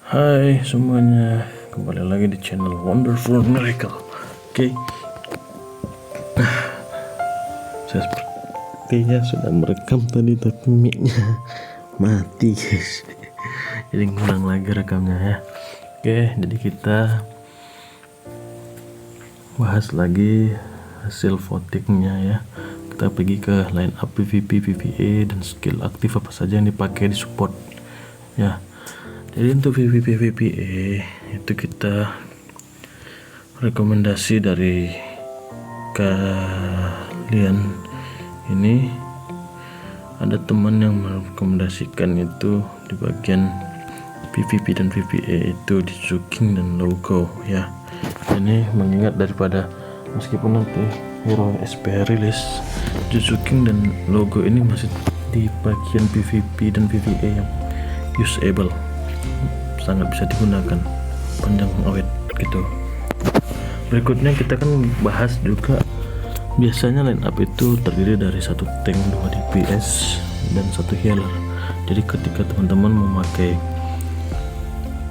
Hai semuanya, kembali lagi di channel Wonderful Miracle. Oke, saya sepertinya sudah merekam tadi tapi mic-nya mati guys. Jadi ngulang lagi rekamnya ya. Oke, jadi kita bahas lagi hasil votingnya ya. Kita pergi ke line up PvP, PvE dan skill aktif apa saja yang dipakai di support ya. Jadi untuk PvP PvE itu kita rekomendasi dari kalian ini, ada teman yang merekomendasikan itu di bagian PvP dan PvE itu di Zuking dan logo ya. Ini mengingat daripada meskipun nanti hero SP rilis, Zuking dan logo ini masih di bagian PvP dan PvE yang usable, sangat bisa digunakan, panjang awet gitu. Berikutnya kita kan bahas juga, biasanya line up itu terdiri dari satu tank, 2 DPS dan satu healer. Jadi ketika teman-teman memakai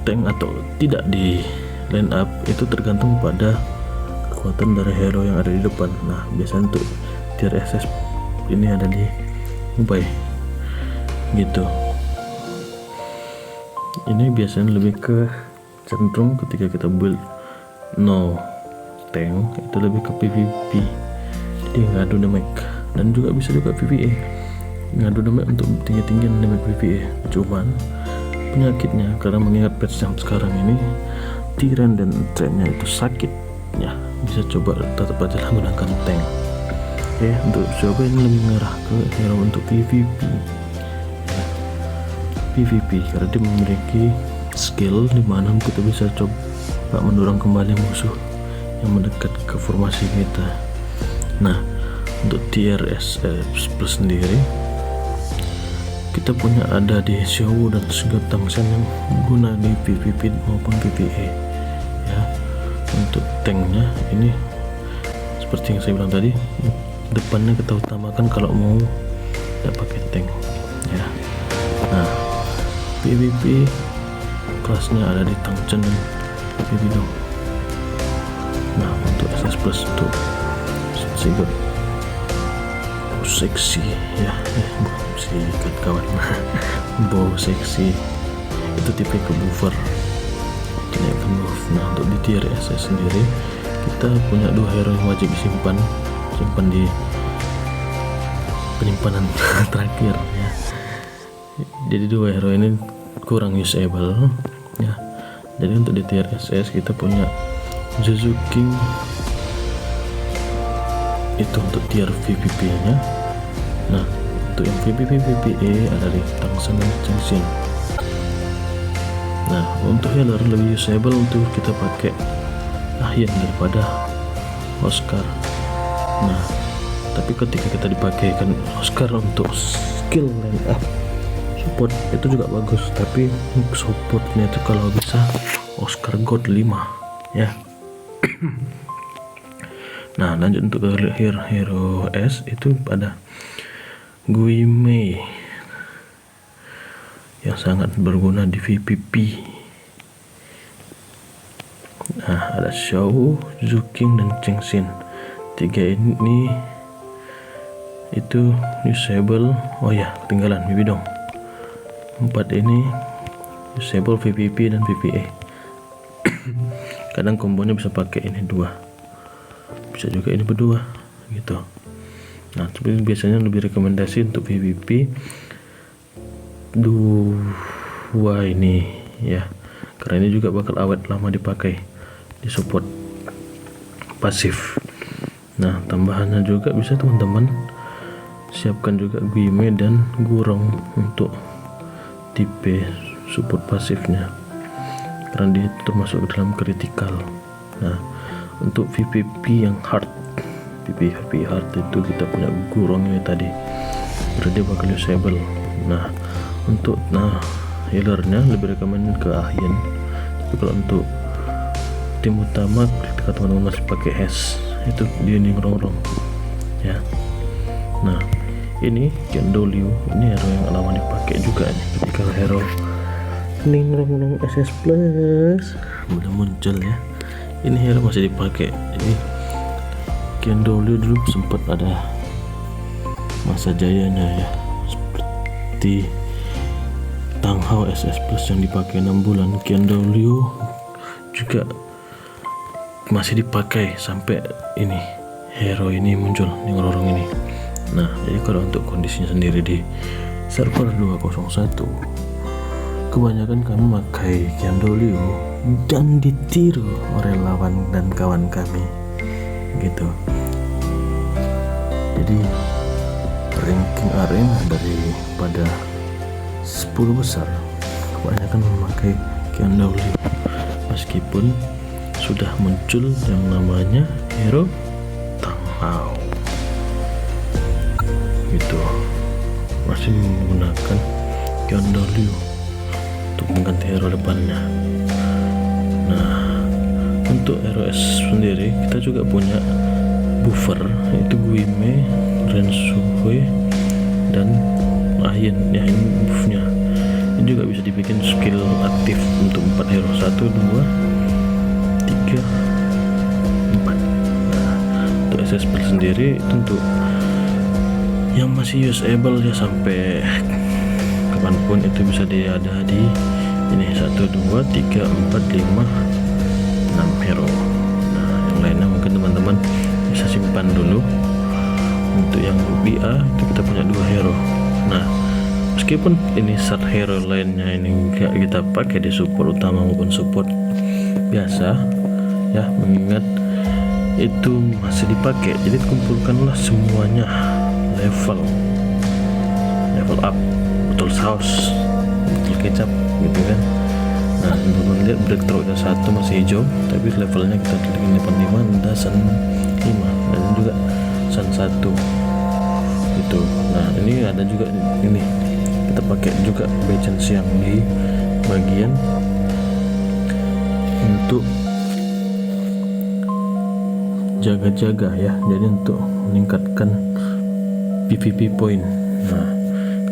tank atau tidak di line up itu tergantung pada kekuatan dari hero yang ada di depan. Nah biasanya untuk tier SS ini ada di mobile gitu. Ini biasanya lebih ke cenderung ketika kita build no tank itu lebih ke PvP, jadi ngadu damage, dan juga bisa juga PvE ngadu damage untuk tinggi-tinggian damage PvE. Cuman penyakitnya karena mengingat patch yang sekarang ini Tiran dan trennya itu sakit ya, bisa coba tetap aja menggunakan tank ya. Untuk coba ini lebih ngarah ke hero untuk PvP karena dia memiliki skill dimana kita bisa coba mendorong kembali musuh yang mendekat ke formasi kita. Nah untuk tier SS plus sendiri kita punya ada di Xiao dan juga Tangsen yang guna di PvP maupun PvE ya. Untuk tanknya ini seperti yang saya bilang tadi, depannya kita utamakan kalau mau tidak pakai tank ya. Nah PvP kelasnya ada di Tangchen dan PvP. Nah untuk SS plus untuk Sigurd seksi ya, sikat kawan bow seksi itu tipe ke buffer dinaikkan buff. Nah untuk di tier SS sendiri kita punya dua hero yang wajib simpan di penyimpanan terakhir ya. Jadi dua hero ini kurang usable ya. Jadi untuk di tier SS kita punya Zuking itu untuk tier PvP nya. Nah untuk yang PvP PvE ada di Tangsen dan Chengxin. Nah untuk healer lebih usable untuk kita pakai Ahyen daripada Oscar. Nah tapi ketika kita dipakaikan Oscar untuk skill line up support itu juga bagus, tapi supportnya itu kalau bisa Oscar God 5 ya. Nah lanjut untuk hero S itu pada Gui Mei yang sangat berguna di PvP. Nah ada Xiao, Zuking dan Chengxin. Tiga ini itu usable. Oh ya ketinggalan Bibi dong. 4 ini usable PvP dan PvE. Kadang kombonya bisa pakai ini 2, bisa juga ini berdua gitu. Nah tapi biasanya lebih rekomendasi untuk PvP 2 ini ya, karena ini juga bakal awet lama dipakai di support pasif. Nah tambahannya juga bisa teman-teman siapkan juga Guime dan Gurong untuk tipe support pasifnya karena dia termasuk dalam critical. Nah untuk PvP yang hard, PvP hard itu kita punya Gurong ini tadi, berarti dia bakal usable. Nah untuk healernya lebih rekomend ke Ahyen, tapi kalau untuk tim utama ketika teman-teman masih pakai Hes itu dia ngerong-rong ya. Nah ini Gendoliu ini hero yang lama dipakai juga nih ketika hero ning rong SS Plus udah muncul ya. Ini hero masih dipakai. Jadi Qiandao Liu dulu sempat ada masa jayanya ya, seperti Tang Hao SS Plus yang dipakai 6 bulan. Qiandao Liu juga masih dipakai sampai ini hero ini muncul nih orang ini. Nah, jadi kalau untuk kondisinya sendiri di server 201 kebanyakan kami memakai Qiandao Liu dan ditiru oleh lawan dan kawan kami gitu. Jadi ranking arena daripada 10 besar kebanyakan memakai Qiandao Liu, meskipun sudah muncul yang namanya hero Tang Hao gitu, masih menggunakan Qiandao Liu untuk mengganti hero depannya. Nah, untuk ROS sendiri kita juga punya buffer, yaitu Guime, Renshui, dan Ayin ya. Ini buffnya, ini juga bisa dibikin skill aktif untuk 4 hero, 1, 2, 3, 4. Nah, untuk SS Plus sendiri itu untuk yang masih usable ya, sampai kapanpun itu bisa ada di ini 1, 2, 3, 4, 5, 6 hero. Nah, yang lainnya mungkin teman-teman bisa simpan dulu. Untuk yang BA itu kita punya 2 hero. Nah, meskipun ini set hero lainnya ini enggak kita pakai di support utama maupun support biasa ya, mengingat itu masih dipakai, jadi kumpulkanlah semuanya level up, betul saus, betul kecap gitu kan. Nah, untuk melihat breakthrough-nya 1 masih hijau, tapi levelnya kita klik 85 dan Sun 5 dan juga Sun 1 gitu. Nah, ini ada juga ini kita pakai juga Beijing yang di bagian untuk jaga-jaga ya, jadi untuk meningkatkan PVP point. Nah,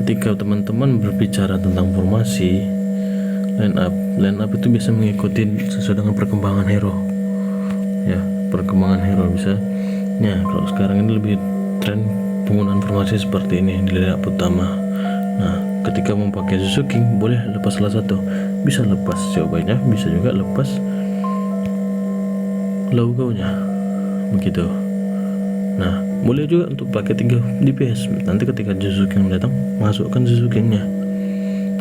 ketika teman-teman berbicara tentang formasi line up itu bisa mengikuti sesuai dengan perkembangan hero ya, perkembangan hero bisa ya. Kalau sekarang ini lebih tren penggunaan formasi seperti ini di line up utama. Nah, ketika mau pakai Suzuki boleh lepas salah satu, bisa lepas Xiaobai-nya, bisa juga lepas logonya begitu. Nah, boleh juga untuk pakai 3 DPS, nanti ketika Suzuki datang masukkan Suzuki-nya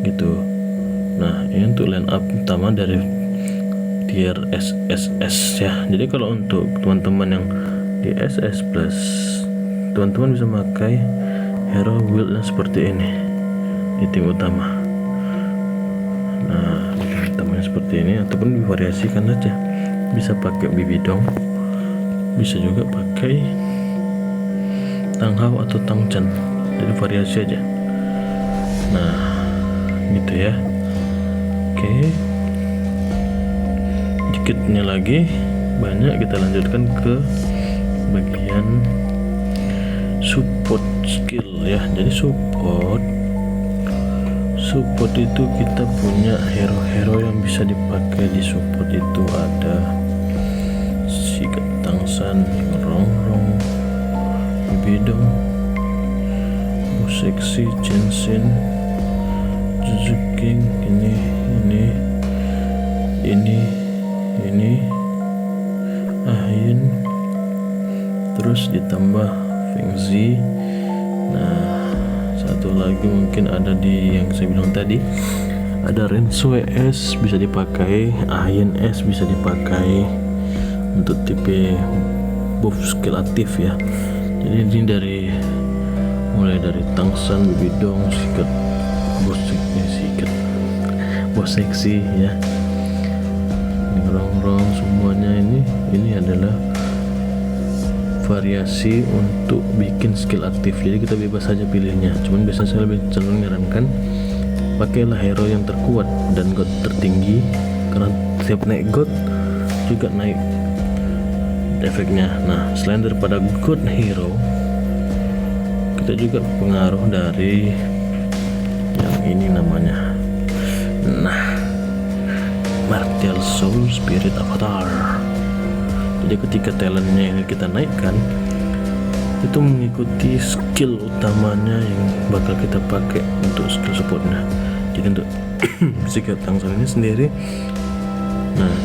gitu. Nah, ini untuk line up utama dari tier SSS ya. Jadi kalau untuk teman-teman yang di SS Plus, teman-teman bisa pakai hero build-nya seperti ini di tim utama. Nah, di tim utamanya seperti ini, ataupun divariasikan saja, bisa pakai Bibidong, bisa juga pakai Tang Hao atau Tang Chen, jadi variasi aja. Nah, gitu ya. Oke, dikitnya lagi banyak, kita lanjutkan ke bagian support skill ya. Jadi support itu kita punya hero-hero yang bisa dipakai di support itu ada Shiga Tangsan, Rongrong, Bibidong, Boseksi, Jensen, Suzuki, ini Ayin, terus ditambah Fengzi. Nah, satu lagi mungkin ada di yang saya bilang tadi, ada Renshui S bisa dipakai, Ayin S bisa dipakai untuk tipe buff skill aktif ya. Jadi ini mulai dari Tangsan, Bibidong, Sikat, Boseksi ya, Rongrong, semuanya ini adalah variasi untuk bikin skill aktif. Jadi kita bebas saja pilihnya. Cuman biasanya saya lebih cenderung menyarankan pakailah hero yang terkuat dan god tertinggi, karena setiap naik god juga naik efeknya. Nah, selain daripada god hero, kita juga pengaruh dari yang ini namanya. Nah, Martial Soul Spirit Avatar. Jadi ketika talentnya ini kita naikkan, itu mengikuti skill utamanya yang bakal kita pakai untuk skill supportnya. Jadi untuk Secret Tangson ini sendiri, nah,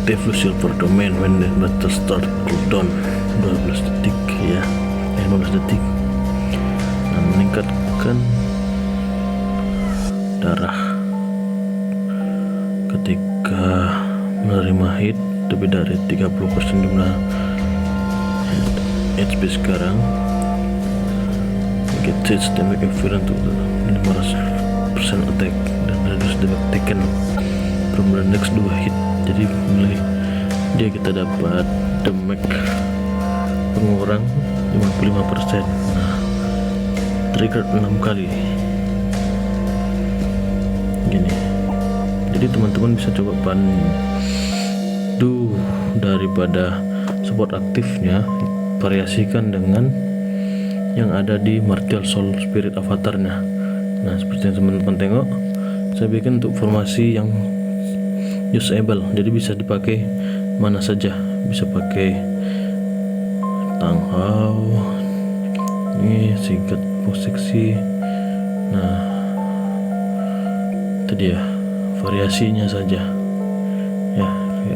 active Silver Domain when the battle start cooldown 12 detik ya, 15 detik. Nah, meningkatkan darah ketika menerima hit lebih dari 30% jumlah HP sekarang. Get hits damage equivalent to 15% attack dan reduce damage taken from the next 2 hit. Jadi mulai dia kita dapat damage pengurang 55%. Nah, trigger 6 kali gini. Jadi teman-teman bisa coba pandu daripada support aktifnya, variasikan dengan yang ada di Martial Soul Spirit Avatarnya. Nah, seperti yang teman-teman tengok, saya bikin untuk formasi yang usable, jadi bisa dipakai mana saja. Bisa pakai Tang Hao, ini singkat posisi. Nah, itu dia variasinya saja ya,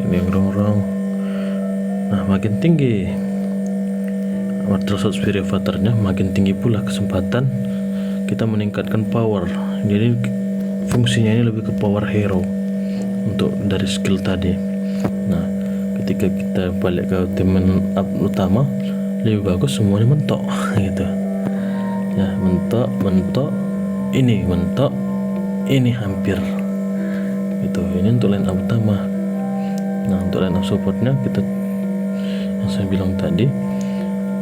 ini yang rongrong. Nah, makin tinggi Martial Soul Spirit Avatarnya, makin tinggi pula kesempatan kita meningkatkan power. Jadi fungsinya ini lebih ke power hero untuk dari skill tadi. Nah, ketika kita balik ke tim up utama, lebih bagus semuanya mentok gitu ya, mentok, ini hampir gitu. Ini untuk line up utama. Nah, untuk line up supportnya kita, yang saya bilang tadi,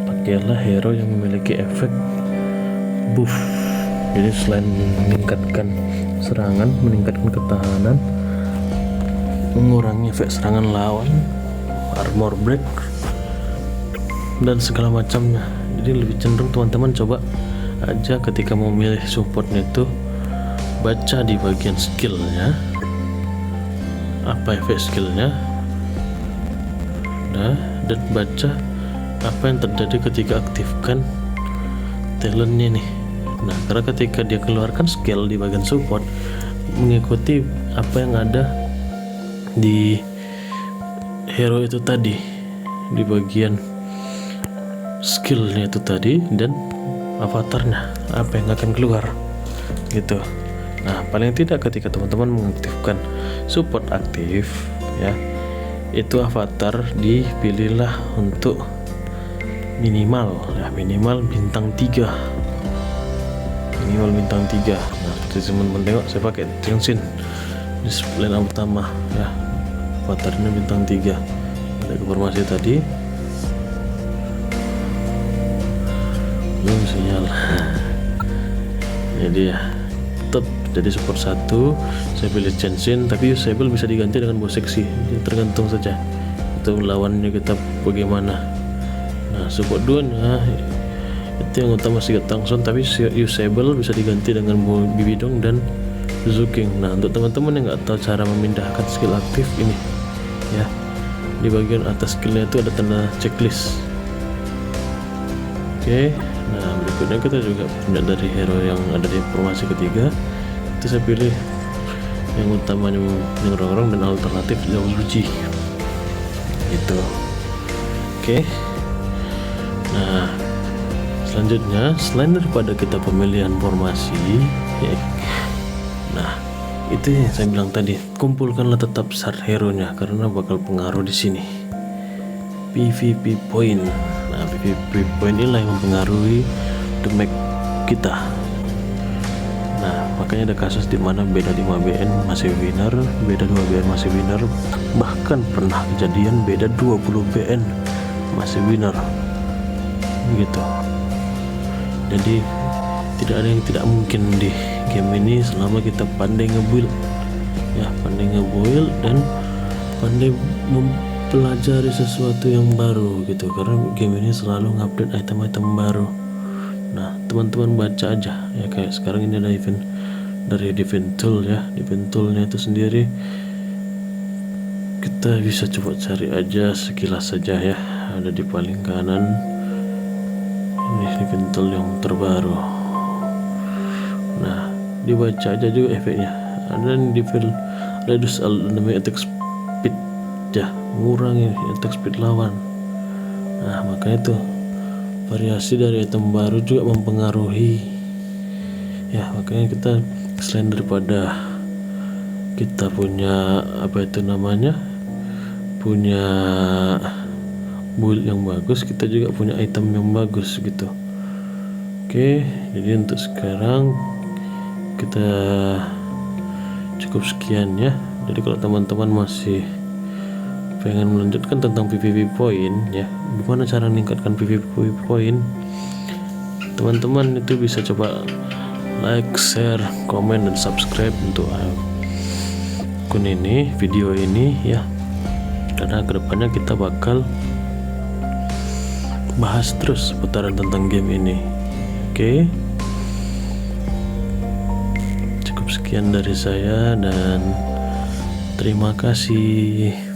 pakailah hero yang memiliki efek buff. Jadi selain meningkatkan serangan, meningkatkan ketahanan, mengurangi efek serangan lawan, armor break, dan segala macamnya. Jadi lebih cenderung teman-teman coba aja ketika mau milih supportnya itu baca di bagian skillnya, apa efek skillnya, nah, dan baca apa yang terjadi ketika aktifkan talentnya nih. Nah, karena ketika dia keluarkan skill di bagian support, mengikuti apa yang ada di hero itu tadi, di bagian skillnya itu tadi, dan avatarnya apa yang akan keluar gitu. Nah, paling tidak ketika teman-teman mengaktifkan support aktif ya, itu avatar dipilihlah untuk minimal bintang 3. Nah, teman-teman tengok saya pakai Tenshin di line up utama ya, avatarnya bintang 3. Ada informasi tadi belum sinyal. Jadi ya tetap jadi support 1 saya pilih Tenshin, tapi usable bisa diganti dengan bos seksi, tergantung saja itu lawannya kita bagaimana. Nah, support 2 nya itu yang utama Secret Tangson, tapi usable bisa diganti dengan Bibidong dan Zuking. Nah, untuk teman-teman yang nggak tahu cara memindahkan skill aktif ini ya, di bagian atas skillnya itu ada tanda checklist. Oke, nah berikutnya kita juga punya dari hero yang ada di formasi ketiga. Itu saya pilih yang utamanya yang rongrong dan alternatif WG gitu. Oke. Nah, selanjutnya selain daripada kita pemilihan formasi ya, nah itu yang saya bilang tadi, kumpulkanlah tetap start hero nya karena bakal pengaruh di sini PvP point. Nah, PvP point inilah yang mempengaruhi damage kita. Nah, makanya ada kasus di mana beda 5 BN masih winner, beda 2 BN masih winner, bahkan pernah kejadian beda 20 BN masih winner gitu. Jadi tidak ada yang tidak mungkin di game ini selama kita pandai nge-build ya, pandai nge-build dan pandai mempelajari sesuatu yang baru gitu, karena game ini selalu ngupdate item-item baru. Nah, teman-teman baca aja ya, kayak sekarang ini ada event dari Divine Tool ya. Divine Toolnya itu sendiri kita bisa coba cari aja sekilas saja ya, ada di paling kanan. Ini Divine Tool yang terbaru. Nah, dibaca aja juga efeknya. Ada Divine Reduce Enemy Attack Speed ya, mengurangi attack speed lawan. Nah, makanya tuh variasi dari item baru juga mempengaruhi ya. Makanya kita selain daripada kita punya punya build yang bagus, kita juga punya item yang bagus gitu. Oke, jadi untuk sekarang kita cukup sekian ya. Jadi kalau teman-teman masih pengen melanjutkan tentang PvP point ya, gimana cara meningkatkan PvP point, teman-teman itu bisa coba like, share, komen, dan subscribe untuk akun ini, video ini ya, karena kedepannya kita bakal bahas terus seputaran tentang game ini. Oke, cukup sekian dari saya dan terima kasih.